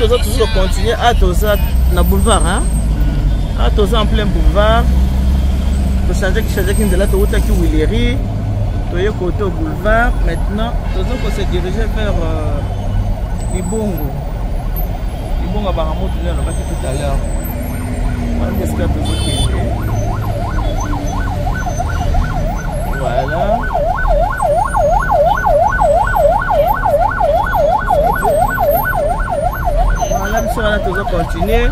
tous toujours continuer à toza na boulevard hein. À toza en plein boulevard. To changer qui nzela to uta ki Willery. To yo côté au boulevard. Maintenant, tozo ko se diriger vers Libongo. Libongo ba ramo tout à l'heure. Qu'est-ce que tozo qui voilà. Voilà, nous allons toujours continuer.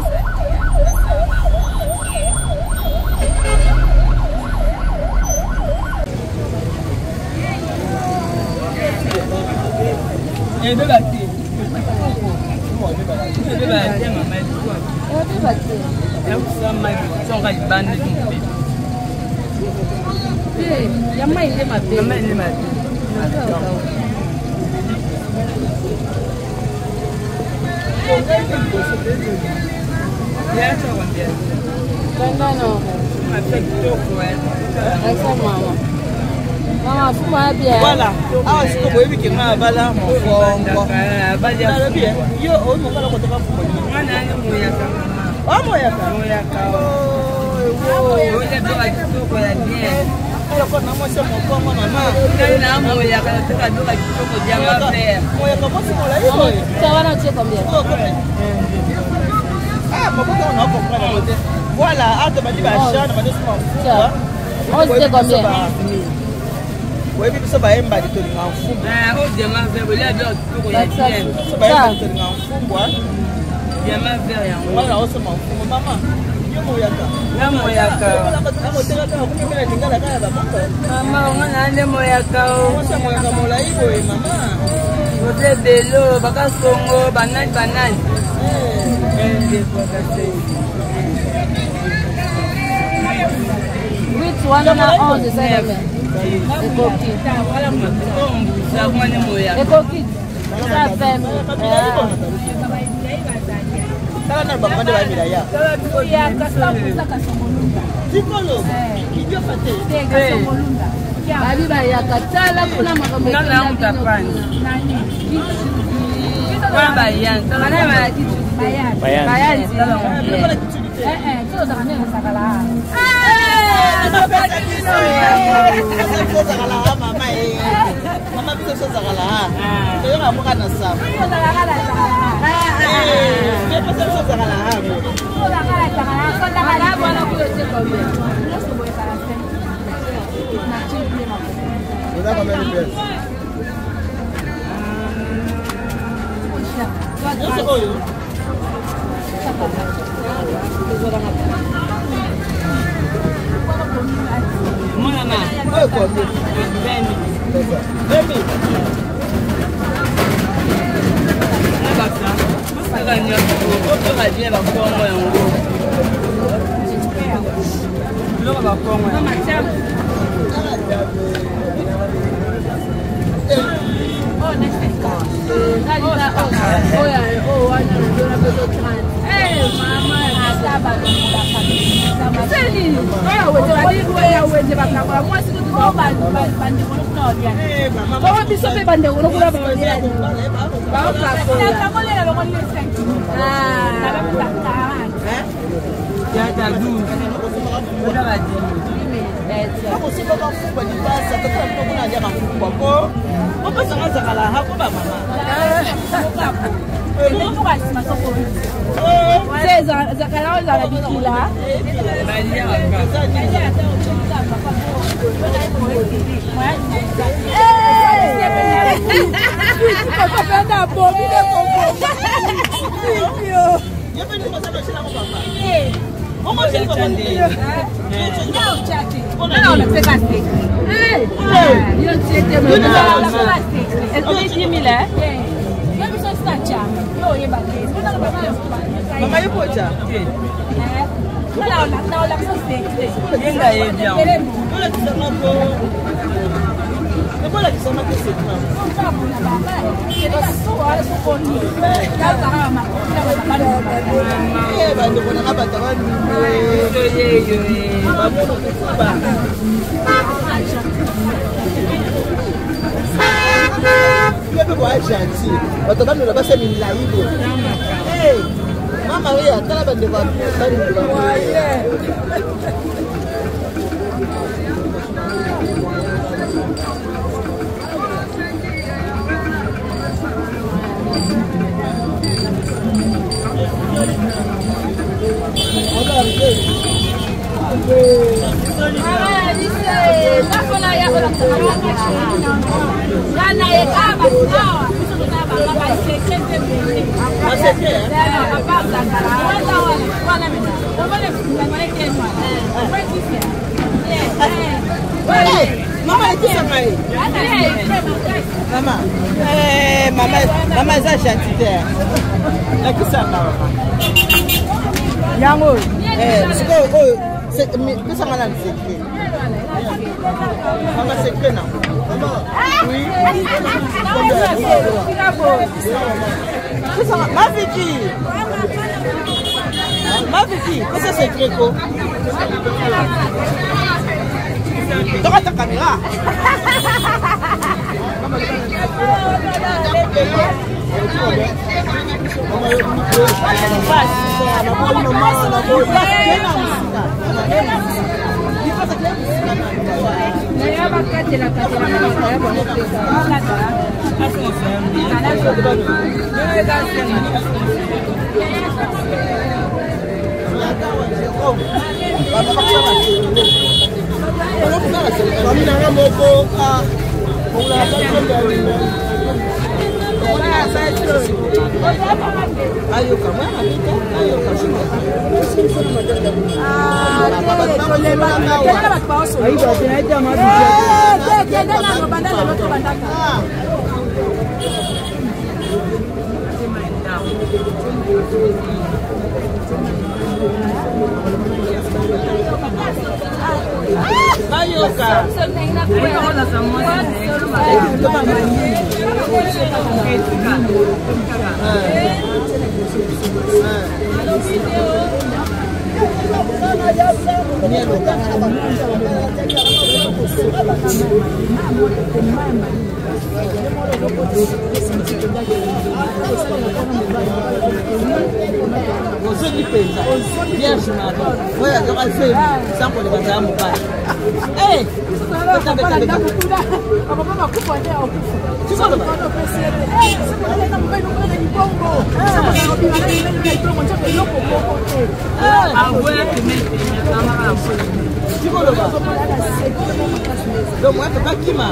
Voilà. Ah, c'est comme oui qui m'a balé mon fond. Yo, on m'a pas côté pas fou. Ah, moi ya ka. Oh, le doa kitoko ya bien. Yo ko na mo se mo ko mo na. Na mo ya ka toka doa kitoko ya mafia. Mo ya ko mo se mo la hiyo. Ça va na cheko bien. Ah, mo ko na ko kwa na. Voilà, ah to ba di ba sha na ba di mo. On se combien? Oui, mais ça va être un peu de fou. Ah, on demande de voler à d'autres pour y aller. Ça va être un peu de fou, quoi. Il y a ma verre. Voilà, on se m'en fout. Maman, il y a mon yaka. Il y a mon yaka. Maman, on a un mon yaka. On s'est mon yaka, mon laïbo, maman. Vous êtes bello, baka songo, banane. Oui, tu vois, on a 11, c'est ça, gentil. Maman, oui, attends la bande de voix. Maman, ça gentil. Là qui ça va? Yango. C'est que ça m'a lancé. Maman c'est que non. Oui. Ma Vicky. Ma Vicky, qu'est-ce que c'est Gréco? Dans ta caméra. Donc moi, papa qui m'a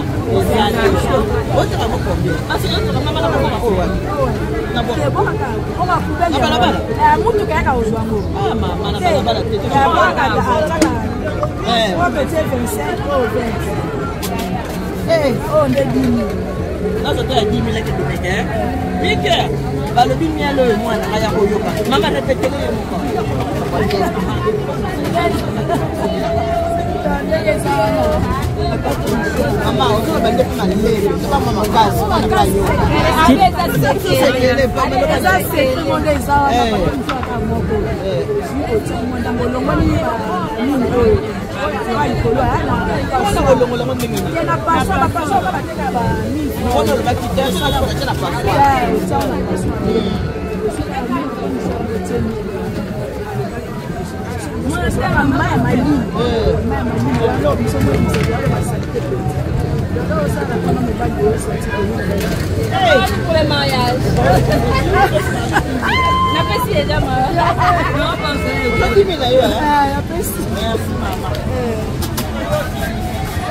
pour le mariage.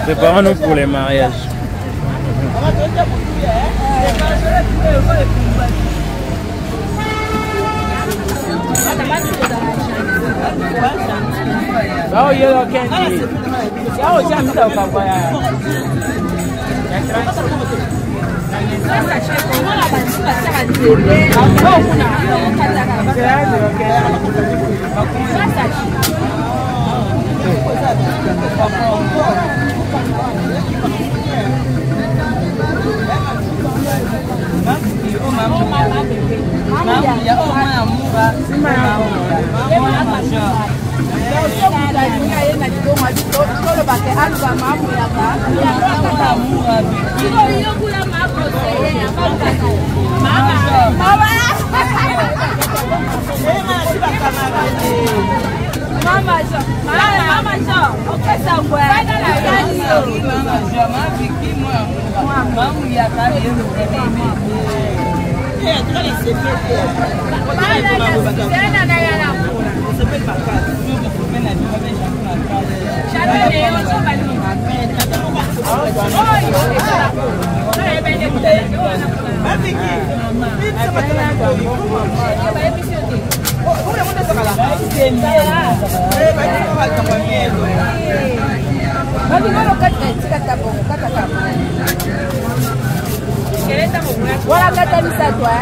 Préparons-nous pour les mariages. Oh, yellow candy. Oh, jam so kawaii. Mama Jo. Mama Jo. Okay, ça ouais. Mama Jo, ma Vicky moi. Maman ya kali yenu. Eh, tu vas laisser faire. Voilà, kata bisa toi.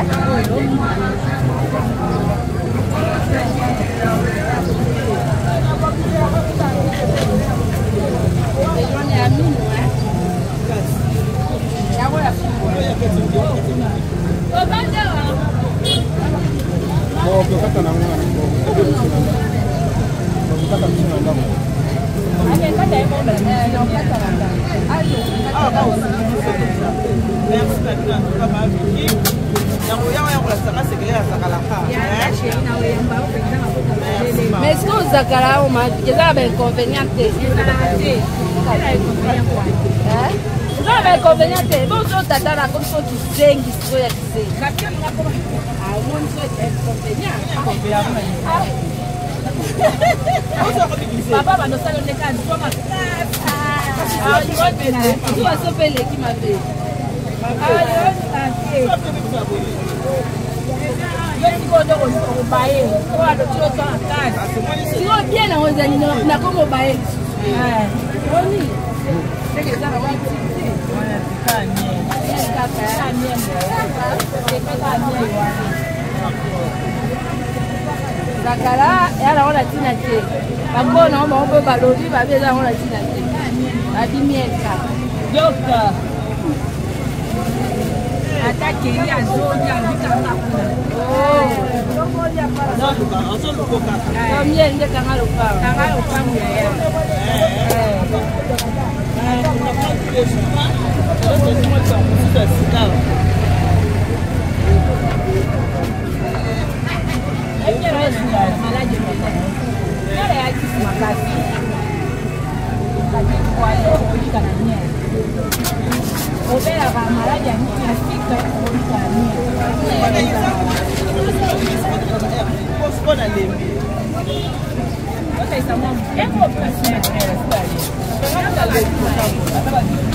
Mais est-ce que vous avez un inconvénient? Vous avez un inconvénient? Vous avez un papa va nous faire le cas du soir. Tu vas sauver l'équipe ma fille. Zakala, elle a la tinate. Par contre, on peut baloter, on va bien la tinate. La dimiette. Docteur. Attaquer à zone, il y a du caractère. Oh. Combien de caractères?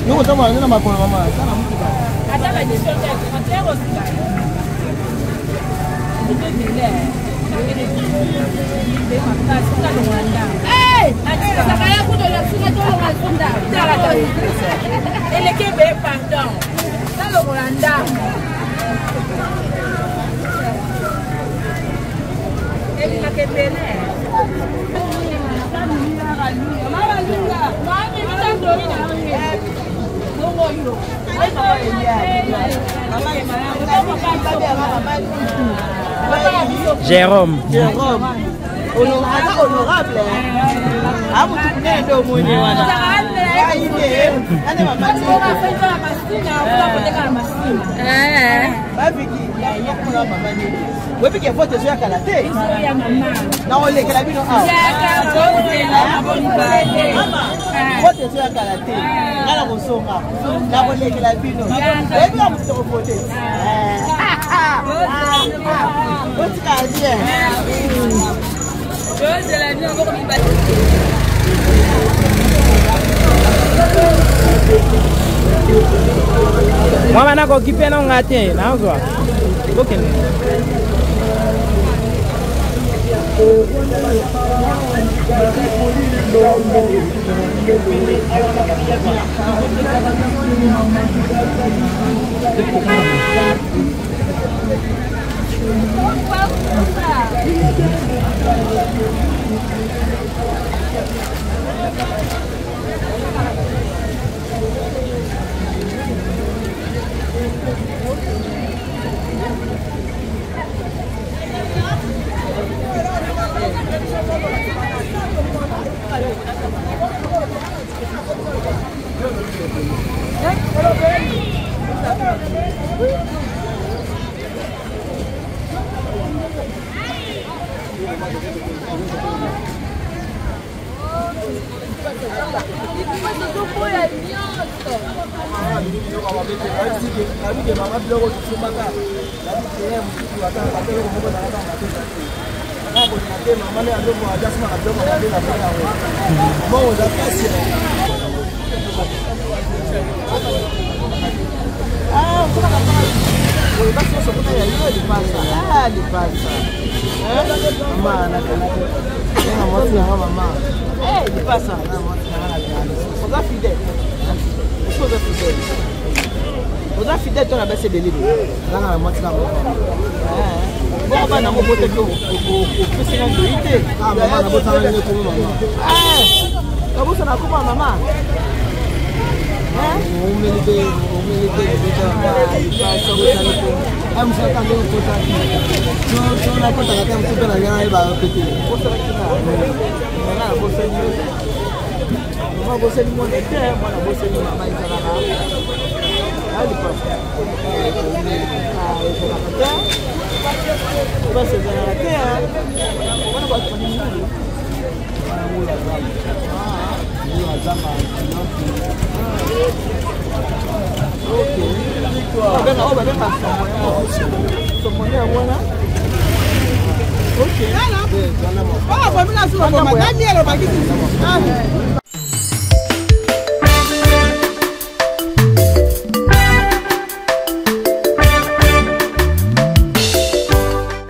Não, tá mais, não é mais coisa, mas tá na música. Até vai deixar até você. Ei! Sakaya kudo la sina to la sunda. Ele que be pardon. Tá lo Holanda. Ele tá que bene. Mama linda. Mami tá doina. No mo yo. Ai ba ya. Jérôme. Honorable. Amu tunendo mwenye wana. Babiki, webiki foto zo ya kalate. Na ole kala bino a. Foto zo ya kalate. Ngala kusonga. Na ole kala bino. Webi wa mtoko foto. Moi maintenant occupé non gâté, non quoi. OK.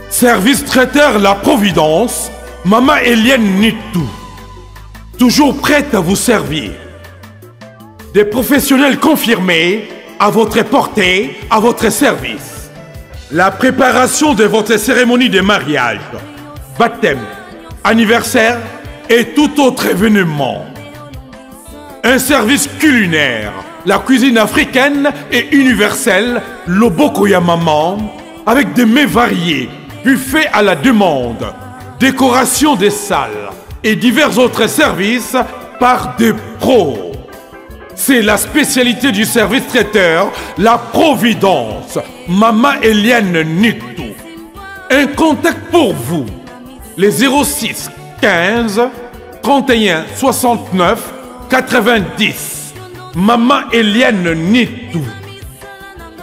Service traiteur La Providence, Maman Eliane Nitou. Toujours prête à vous servir. Des professionnels confirmés à votre portée, à votre service. La préparation de votre cérémonie de mariage, baptême, anniversaire et tout autre événement. Un service culinaire, la cuisine africaine et universelle, Loboko ya Maman, avec des mets variés, buffet à la demande, décoration des salles et divers autres services par des pros. C'est la spécialité du service traiteur, La Providence, Maman Eliane Nitou. Un contact pour vous, les 06 15 31 69 90. Maman Eliane Nitou.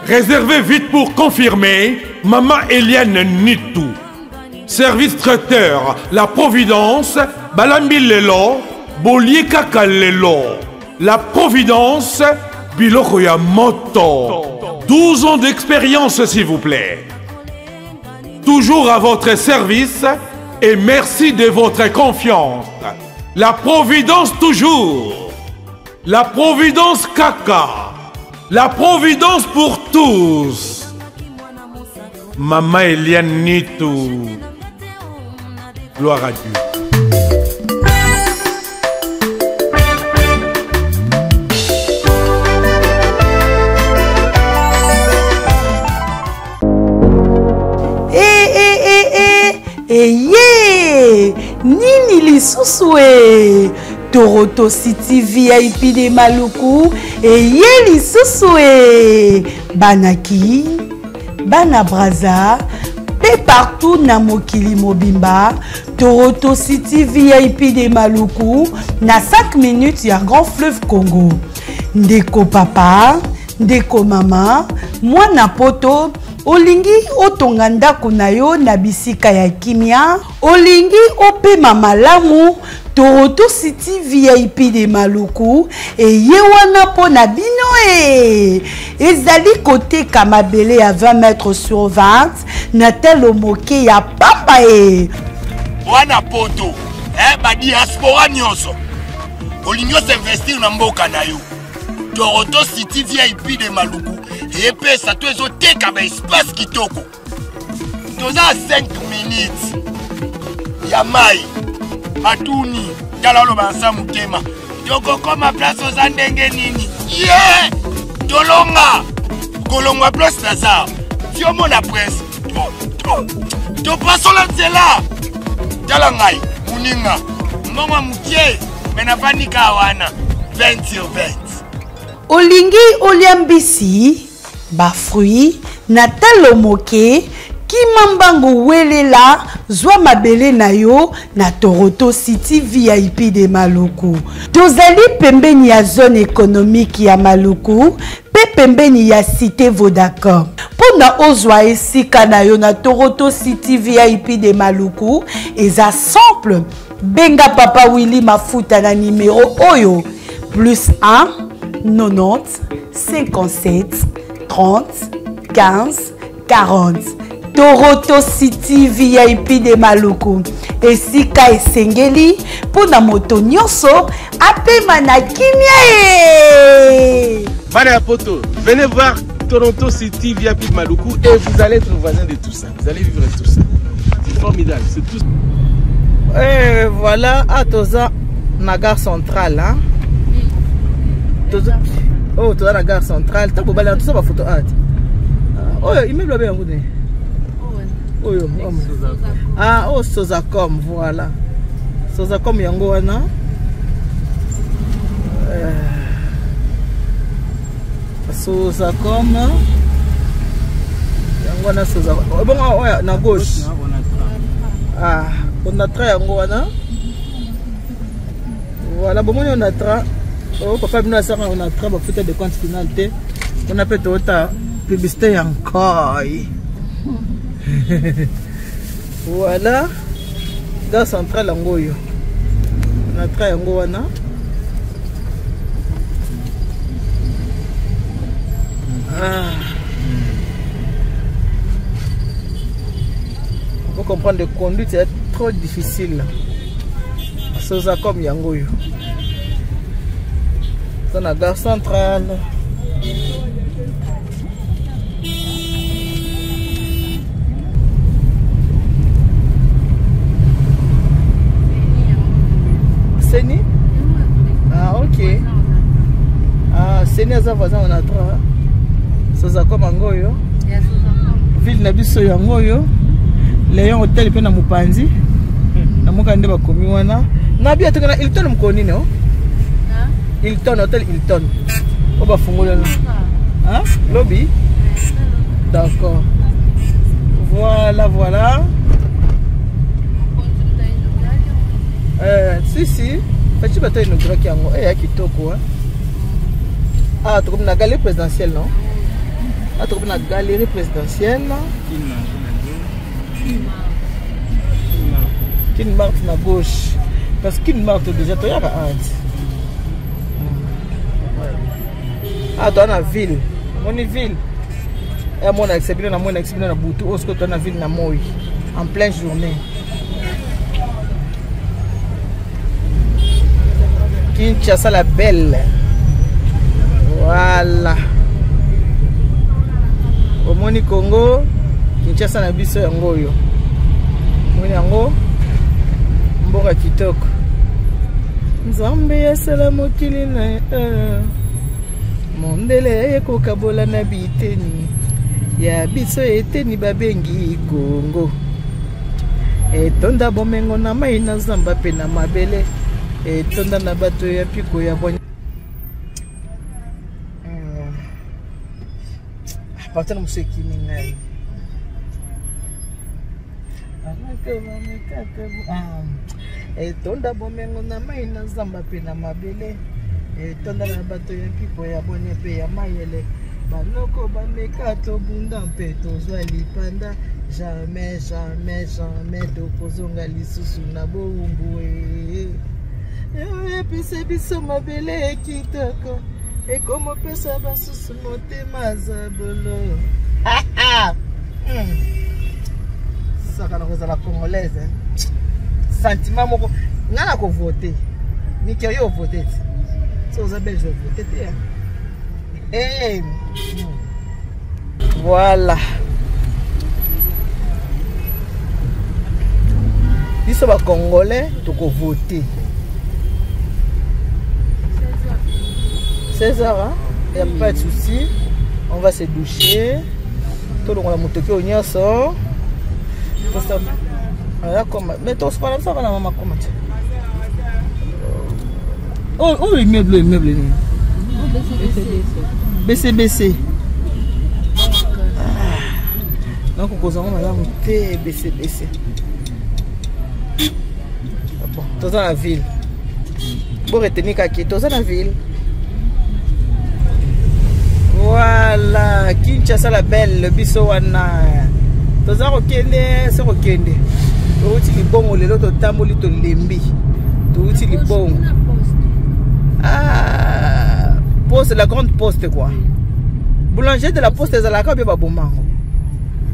Réservez vite pour confirmer, Maman Eliane Nitou. Service traiteur, La Providence, Balambi Lelo, Bolie Kaka Lelo. La Providence, Biloko ya Moto. 12 ans d'expérience, s'il vous plaît. Toujours à votre service et merci de votre confiance. La Providence toujours. La Providence Kaka. La Providence pour tous. Maman Eliane Nitou. Gloire à Dieu. Eye nini lisusu e Toroto City VIP de Maluku eye lisusu e banaki bana braza pe partout na mokili mobimba Toroto City VIP de Maluku na 5 minutes ya Grand Fleuve Congo. Ndeko papa ndeko mama mwana poto olingi otonga ndako na yo na bisika ya kimia olingi opema malamu Toroto City VIP de Maluku eye wana po na bino e ezali kote kamabele ya 20 mètres sur 20 na telo moke ya pamba e wana poto ba diaspora nyonso olingi investir na mboka na yo Toroto City VIP de Maluku et puis ça te zo teka ba espace kitoko toza 5 minutes ya mai matuni tala lo bansa mutema toko koma place oza ndenge nini yeah tolonga kolongwa place taza tio mona presse to paso la nzela tala ngai muninga mbongo mukie mena panika wana 20 sur 20 olingi oliambisi ba fruits na talo moke Kimambango welela zwa mabele na yo na Toronto City VIP de Maluku. Tozali pembeni ya zone économique ya Maluku, pe pembeni ya cité Vodacom. Pona ozwa esika na yo na Toronto City VIP de Maluku, eza simple. Benga Papa Willy Mafuta na numéro oyo +1 90 57 30 15 40. Toronto City VIP de Maluku. Esika esengeli pona moto nyonso apema na kimia. Bana Poto, venez voir Toronto City VIP de Maluku et vous allez être voisin de tout ça. Vous allez vivre tout ça. C'est formidable, c'est tout. Et voilà, à Toza, na gare centrale. Hein? Toza, oh, Toza, na gare centrale. T'as pas tout ça, ma photo. Oh, il me blabé un coup de. Oh, ah, oh, Sozacom, voilà. Sozacom yango wana. Sozacom. Yango wana Sozacom. Bon, ouais, na gauche. Ah, on a tra yango wana. Voilà, bon, on a tra. Oh, papa bino asaka on a tra ba futa de compte finalité. On a peut tota publicité encore. Voilà, gare centrale Angoyo. On a tra yango wana. Ah. Pour comprendre les conduites, c'est trop difficile. C'est ça comme Yangoyo. C'est la gare centrale. Seni? Ah, ok. Ah, Seni à sa voisin, on a trois. C'est ça comme Angoyo. Ville Nabiso Yangoyo. Léon Hôtel pe na Mupanzi. Na muka ndeba komi wana. Na bia tukana Hilton mkoni no? Hilton Hôtel Hilton. Oba fungola no. Hein? Lobby. D'accord. Voilà, voilà. Si. Petit bateau inauguré qui yango. Eh, kitoko. Ah, tu comme na galerie présidentielle non? Ah, tu comme na galerie présidentielle. Kin Marthe na gauche. Parce qu'une Marthe déjà, tu as la hâte. Ah, tu as la ville. Mon ville. Et mon accepté na Boutou. Où est-ce que tu as la ville na Moi? En pleine journée. Kinshasa la belle. Voilà. Au Moni Congo. Kinshasa na biso yango yo. Moni yango. Mboka kitoko. Nzambe ya salamu kilina. Mondele eko kabola na biteni. Ya biso eteni babengi Congo. Etonda bomengo na mai na zamba pe na mabele. Etonda na bato ya piko ya bonya. Patana musiki mingai. Etonda bomengo na mai na zamba pe na mabele. Etonda na bato ya piko ya bonya pe ya mayele. Banoko bameka to bunda mpe tozwa lipanda. Jamais, jamais, jamais tokozonga lisusu na boumbu. Epise biso mabele kitoko. Ekomo pesa basusu motema zabolo. Ça na la congolaise. Sentiment moko ngana ko voter. Ni ke yo voter. So za belge voter te. Eh. Voilà. Biso ba congolais to ko voter. 16h, hein? Il n'y a pas de souci. On va se doucher. Tout le monde a monté au nyonso. Mais toi, c'est pas comme ça, on a maman comment. Oh, immeuble. BCBC. Donc on a monté baissé. Bon, dans la ville. Pour retenir qui dans la ville. Voilà, Kinshasa la belle, le biso wana. Dans un okende, c'est okende. Tu li bon le loto tamoli to lembi. Tu li bon. Ah, poste la grande poste quoi. Boulanger de la poste ezalaka be ba bomango.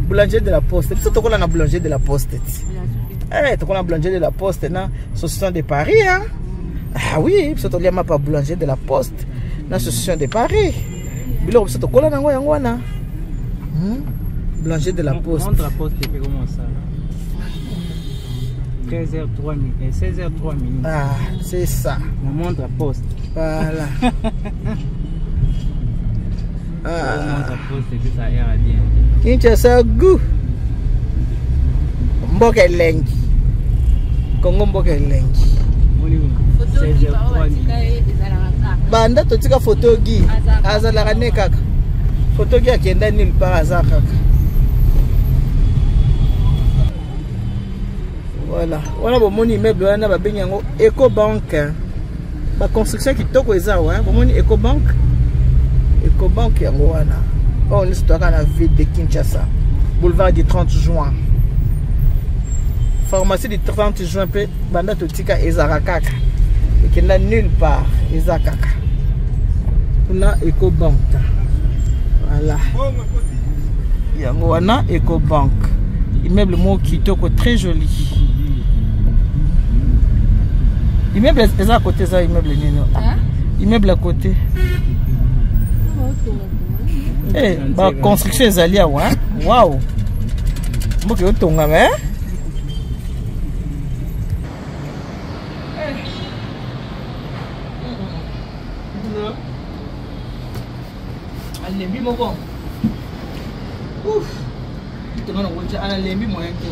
Boulanger de la poste. Biso tokola na boulanger de la poste. Eh, tokola boulanger de la poste na Association de Paris hein. Ah oui, biso tolia ma pa boulanger de la poste na Association de Paris. Bilo biso tokola nango yango wana. Boulanger de la poste. Montre la poste et comment ça? 13h03 minutes et 16h03 minutes. Ah, c'est ça. On montre la poste. Voilà. On montre la poste et que ça ira bien. Kinshasa goût. Mboka lengi. Kongo mboka lengi. 16h03 minutes. Banda totika photo gi. Azalaka ne kaka. Photo gi akenda nulle part azaka kaka. Voilà. Voilà bon mon immeuble wana ba benyango Ecobank. Ba construction kitoko eza wa. Bon mon Ecobank. Ecobank yango wana. On est dans la ville de Kinshasa. Boulevard du 30 juin. Pharmacie du 30 juin pe banda totika ezara kaka. Ekenda nulle part ezaka kaka. Kuna Ecobank. Voilà. Yango wana Ecobank. Immeuble mo kitoko très joli. Immeuble est à côté ça, immeuble nino. Immeuble à côté. Eh, bah construction est allée à ouais. Waouh. Moi que tu as mais. Allez, bi mon bon. Ouf. Tu m'as envoyé à la lembi moyen que.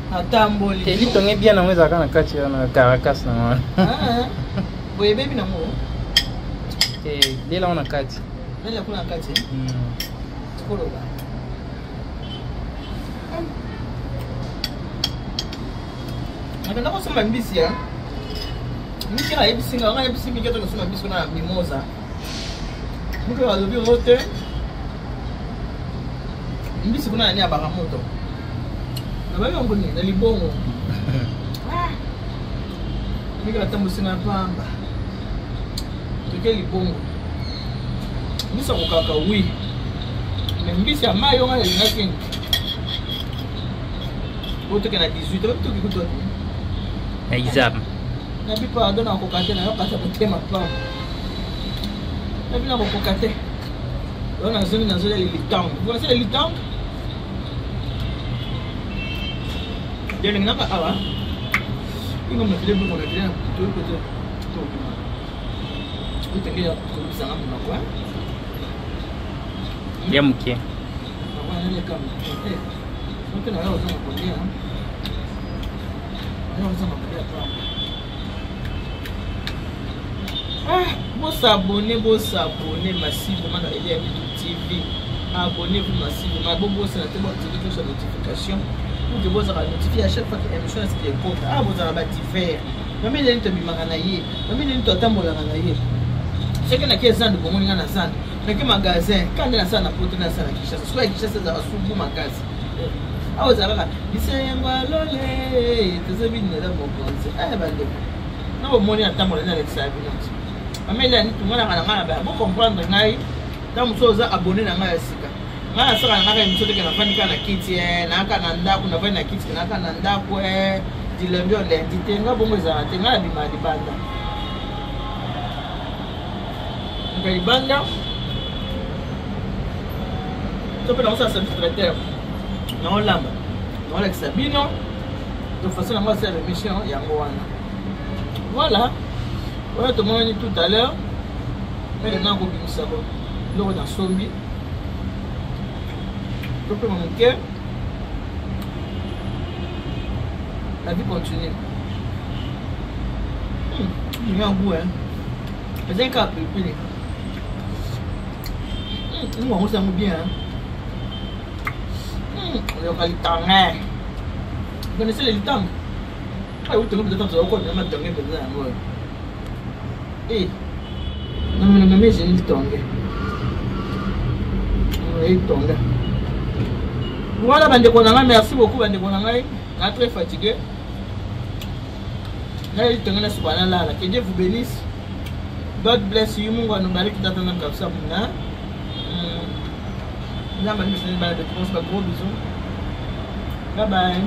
Atamboli. Et lui tonge bien na mweza kana kati na Caracas na mwana. Ah. Boye baby na mo. Lela ona kati. Lela kuna kati. Tukolo ba. Nataka kusoma mbisi ya. Mkira hivi singa ngani hivi singa kitu kusoma mbisi kuna mimosa. Mkira wazobi wote. Mbisi kuna nani abaka moto. Nababi ngoni na libongo. Mkira tambusina pamba. Tuke libongo. Mbisi kukaka wi. Mbisi ya mayo ngani ngaki. Wote kana 18 wote kikuto. Exam. Na bipa dona kokate na yokata kutema pamba. Na bina kokate. On a zone dans les litans. Vous connaissez les litans? Il y a une naka awa. Il me fait beaucoup de bien. Tout côté. Tout est bien. Comme ça, on a quoi? Ya mke. On a les cam. On a aussi un peu bien. On a aussi un peu bien. Vous s'abonnez massivement à EDM TV. Abonnez-vous massivement. Vous pouvez activer sur la notification. Vous pouvez vous notifier à chaque fois que l'émission est compte. Vous avez activé. Vous avez dit que vous avez c'est que na kiasi ndo bomoni ngana sana. Na kama magasin, kanda sana potena sana kisha. Sio kisha za subu magazi. Au zalaka, bisengwa lole, tuzebi nela mokonze. Bande. Na bomoni atambola na Alexa Binoti. Amela ni tumana kana ba bo comprendre ngai tamu soza abonné na ngai sika ngai saka na ngai msote kana fani kana kiti na kana ndaku na fani na kiti na kana ndaku dilembio lendi tenga bongo za tenga bi mali banda ngai banda to pe na sa secrétaire na olamba na Alexa Bino de façon à moi c'est l'émission yango wana voilà. Voilà, tout le monde dit tout à l'heure. Mais maintenant, on va ça. Là, on a sombi. Je peux manquer. La vie continue. Il y a un goût, hein. Mais un cas plus. Nous, on s'aime bien, hein. Le litang. Vous connaissez le litang? Ah oui, tu peux te reconnaître ma tongue. Eh, non, mais j'ai une tongue. Oui, tongue. Voilà, merci beaucoup, bande konanga. On est très fatigué. Que Dieu vous bénisse. God bless you. Mungu anubariki tata na kabisa mna. Gros bisous. Bye bye.